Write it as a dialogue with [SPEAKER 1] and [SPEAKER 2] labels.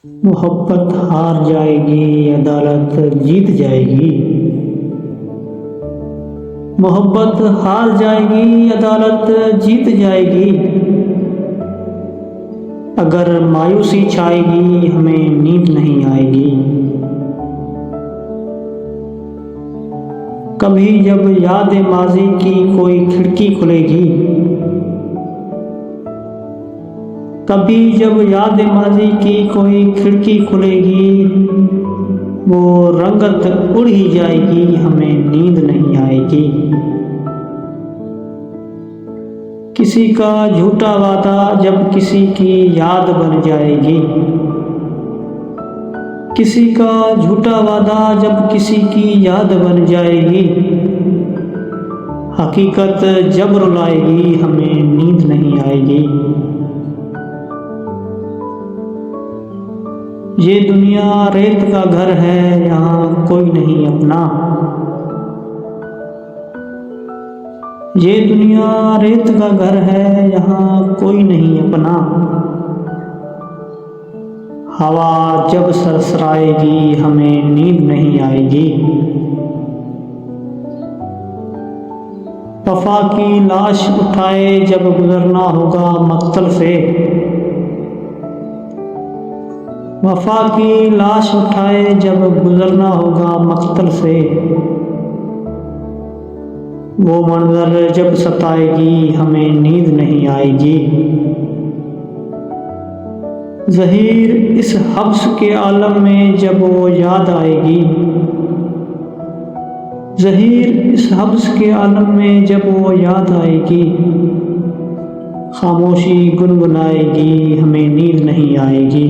[SPEAKER 1] मोहब्बत हार जाएगी, अदालत जीत जाएगी। मोहब्बत हार जाएगी, अदालत जीत जाएगी। अगर मायूसी छाएगी, हमें नींद नहीं आएगी। कभी जब याद माजी की कोई खिड़की खुलेगी, कभी जब याद माजी की कोई खिड़की खुलेगी, वो रंगत उड़ ही जाएगी, हमें नींद नहीं आएगी। किसी का झूठा वादा जब किसी की याद बन जाएगी, किसी का झूठा वादा जब किसी की याद बन जाएगी, हकीकत जब रुलाएगी, हमें नींद नहीं आएगी। ये दुनिया रेत का घर है, यहाँ कोई नहीं अपना। ये दुनिया रेत का घर है, यहाँ कोई नहीं अपना। हवा जब सरसराएगी, हमें नींद नहीं आएगी। वफा की लाश उठाए जब गुजरना होगा मक्तल से, वफा की लाश उठाए जब गुजरना होगा मक्तल से, वो मंजर जब सताएगी, हमें नींद नहीं आएगी। ज़हीर इस हब्स के आलम में जब वो याद आएगी, ज़हीर इस हब्स के आलम में जब वो याद आएगी, खामोशी गुनगुनाएगी, हमें नींद नहीं आएगी।